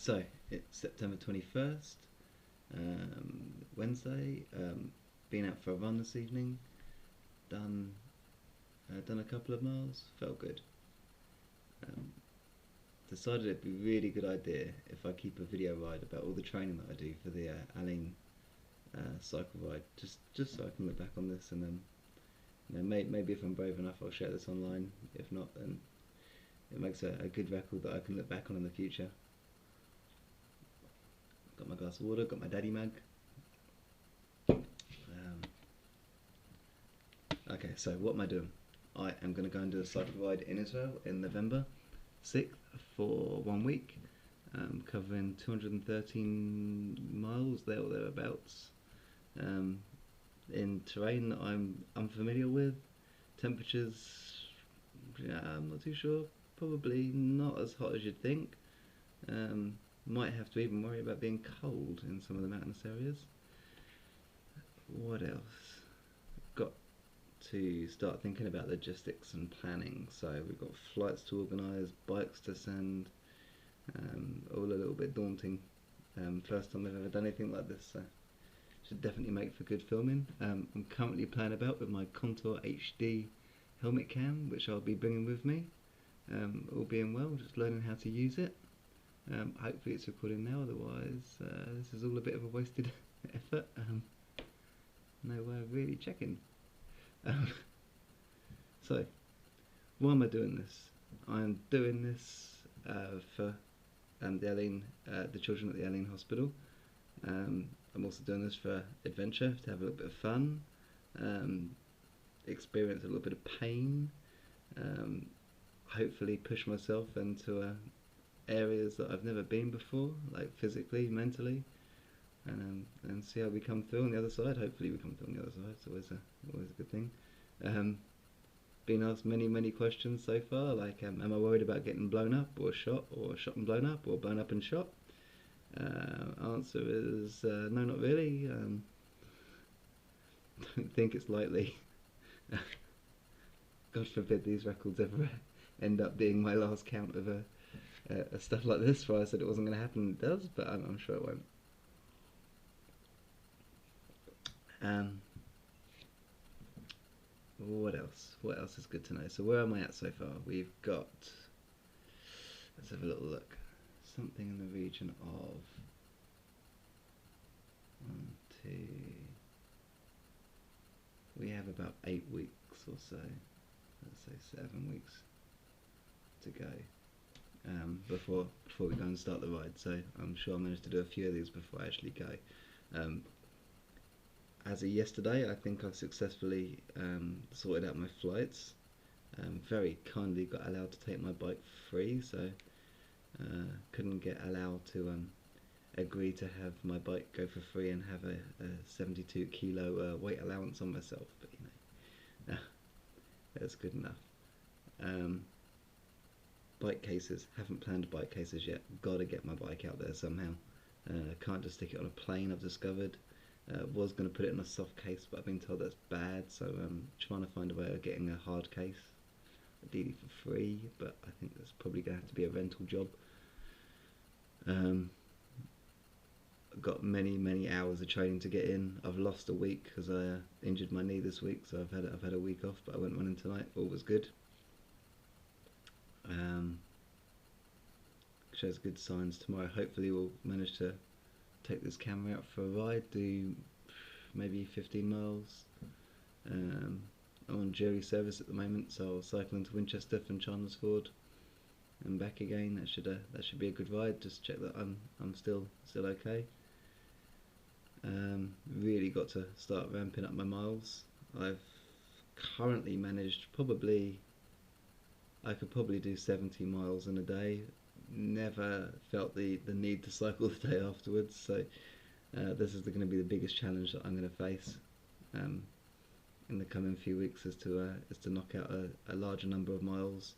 So it's September 21st, Wednesday. Been out for a run this evening. Done a couple of miles. Felt good. Um, Decided it'd be a really good idea if I keep a video ride about all the training that I do for the Alyn cycle ride, just so I can look back on this, and then maybe if I'm brave enough I'll share this online. If not, then it makes a good record that I can look back on in the future. Got my glass of water, got my daddy mug. Okay, so what am I doing? I am going to go and do a cycle ride in Israel in November 6th for 1 week, covering 213 miles there or thereabouts, in terrain that I'm unfamiliar with. Temperatures, I'm not too sure, probably not as hot as you'd think. Might have to even worry about being cold in some of the mountainous areas. What else? Got to start thinking about logistics and planning. So we've got flights to organise, bikes to send, all a little bit daunting. First time I've ever done anything like this, so should definitely make for good filming. I'm currently playing about with my Contour HD helmet cam, which I'll be bringing with me. All being well, just learning how to use it. Hopefully it's recording now, otherwise this is all a bit of a wasted effort. No way of really checking. So, why am I doing this? I'm doing this for the children at the Alyn Hospital. I'm also doing this for adventure, to have a little bit of fun, experience a little bit of pain, hopefully push myself into areas that I've never been before, like physically, mentally, and see how we come through on the other side. Hopefully we come through on the other side. It's always a good thing. Been asked many questions so far, like am I worried about getting blown up, or shot and blown up, or blown up and shot? Answer is no, not really. Don't think it's likely. God forbid these records ever end up being my last count of stuff like this, where I said it wasn't going to happen. It does, but I'm sure it won't. What else? What else is good to know? So where am I at so far? We've got, let's have a little look. Something in the region of 1, 2. We have about 8 weeks or so. Let's say 7 weeks to go before we go and start the ride. So I'm sure I managed to do a few of these before I actually go. As of yesterday, I think I've successfully sorted out my flights. Very kindly got allowed to take my bike for free, so couldn't get allowed to agree to have my bike go for free and have a 72 kilo weight allowance on myself, but you know, that's good enough. Bike cases, haven't planned bike cases yet. Gotta get my bike out there somehow. Can't just stick it on a plane, I've discovered. Was going to put it in a soft case, but I've been told that's bad, so I'm trying to find a way of getting a hard case, ideally for free, but I think that's probably going to have to be a rental job. I've got many hours of training to get in. I've lost a week because I injured my knee this week, so I've had a week off, but I went running tonight. All was good. Shows good signs. Tomorrow hopefully we'll manage to take this camera out for a ride, do maybe 15 miles. I'm on jury service at the moment, so I'll cycle into Winchester from Chandlersford and back again. That should be a good ride. Just check that I'm still okay. Really got to start ramping up my miles. I've currently managed I could probably do 70 miles in a day. Never felt the need to cycle the day afterwards, so this is going to be the biggest challenge that I'm going to face in the coming few weeks, is to knock out a larger number of miles,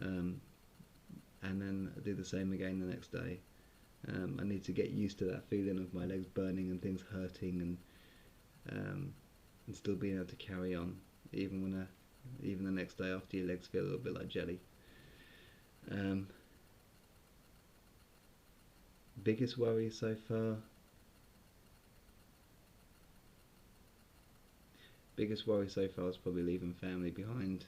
and then do the same again the next day. I need to get used to that feeling of my legs burning and things hurting, and still being able to carry on even the next day after your legs feel a little bit like jelly. Biggest worry so far. Biggest worry so far is probably leaving family behind.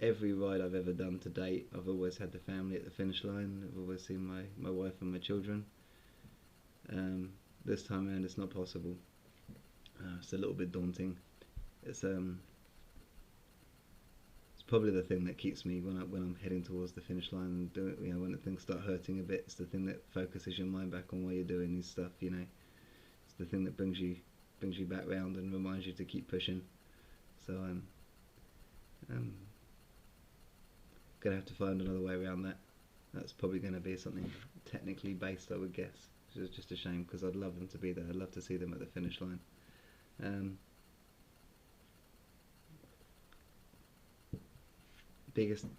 Every ride I've ever done to date, I've always had the family at the finish line. I've always seen my wife and my children. This time around, it's not possible. It's a little bit daunting. It's probably the thing that keeps me when I'm heading towards the finish line and doing, when things start hurting a bit. It's the thing that focuses your mind back on why you're doing this stuff. It's the thing that brings you back round and reminds you to keep pushing. So I'm gonna have to find another way around that. That's probably going to be something technically based, I would guess, which is just a shame because I'd love them to be there. I'd love to see them at the finish line.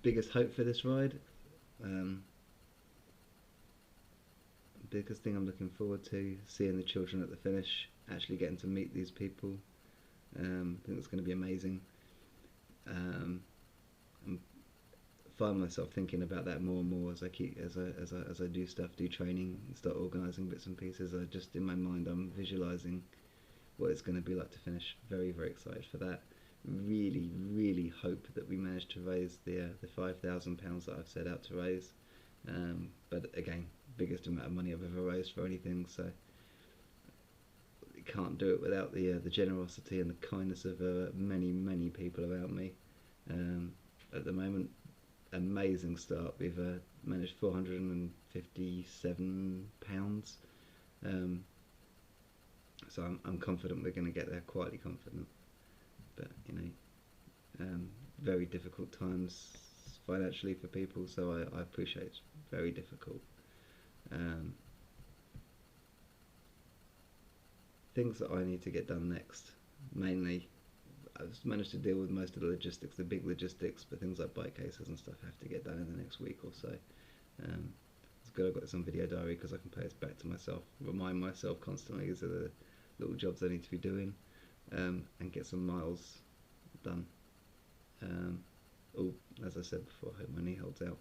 Biggest hope for this ride. Biggest thing I'm looking forward to, seeing the children at the finish, actually getting to meet these people. I think it's going to be amazing. I find myself thinking about that more and more as I do stuff, do training, and start organising bits and pieces. In my mind, I'm visualising what it's going to be like to finish. Very, very excited for that. Really, really hope that we manage to raise the £5,000 that I've set out to raise. But again, biggest amount of money I've ever raised for anything, so can't do it without the generosity and the kindness of many, many people around me. At the moment, amazing start. We've managed £457, so I'm confident we're going to get there. Quietly confident, but very difficult times financially for people, so I appreciate it's very difficult. Things that I need to get done next, mainly I've managed to deal with most of the logistics, the big logistics, but things like bike cases and stuff have to get done in the next week or so. It's good I've got some video diary because I can pay this back to myself, remind myself constantly these are the little jobs I need to be doing, and get some miles done. As I said before, I hope my knee holds out.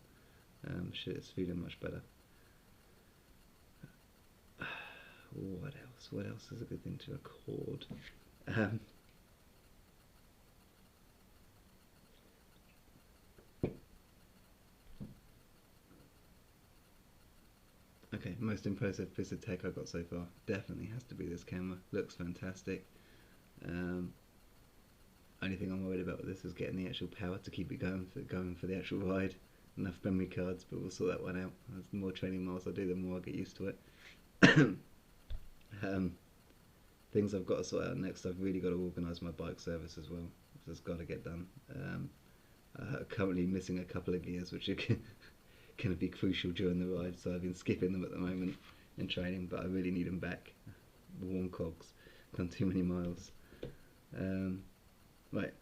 It's feeling much better. What else? What else is a good thing to record? Okay, most impressive piece of tech I got so far definitely has to be this camera. Looks fantastic. Only thing I'm worried about with this is getting the actual power to keep it going for the actual ride. Enough memory cards, but we'll sort that one out. As the more training miles I do, the more I get used to it. Things I've got to sort out next. I've really got to organise my bike service as well. It's got to get done. Currently missing a couple of gears, which are going to be crucial during the ride. So I've been skipping them at the moment in training, but I really need them back. Worn cogs, done too many miles. Right,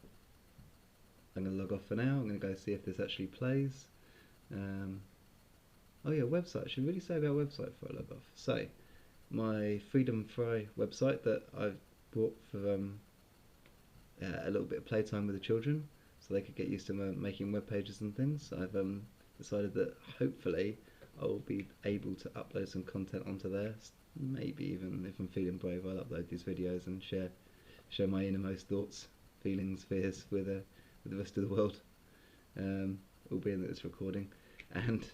I'm going to log off for now. I'm going to go see if this actually plays. Oh yeah, website. I should really say about website before I log off. So, my Freedom Fry website that I've bought for a little bit of playtime with the children, so they could get used to making web pages and things. I've decided that hopefully I'll be able to upload some content onto there. Maybe even if I'm feeling brave, I'll upload these videos and share my innermost thoughts, feelings, fears with the rest of the world. All being that it's recording, and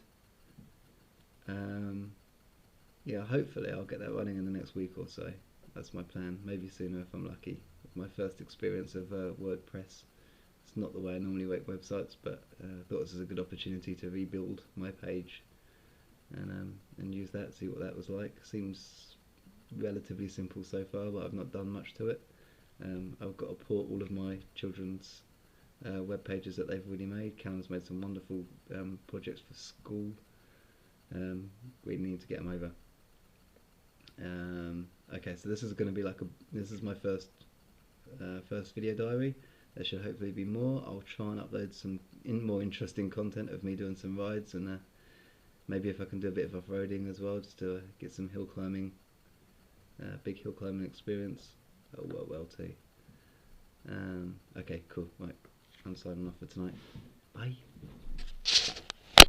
yeah, hopefully I'll get that running in the next week or so. That's my plan. Maybe sooner if I'm lucky. My first experience of WordPress. It's not the way I normally make websites, but I thought this was a good opportunity to rebuild my page and use that, see what that was like. Seems relatively simple so far, but I've not done much to it. I've got to port all of my children's web pages that they've already made. Callum's made some wonderful projects for school. We need to get them over. Okay, so this is going to be this is my first video diary. There should hopefully be more. I'll try and upload some more interesting content of me doing some rides, and maybe if I can do a bit of off-roading as well, just to get some hill climbing, big hill climbing experience. That'll work well too. Okay, cool. Right, I'm signing off for tonight.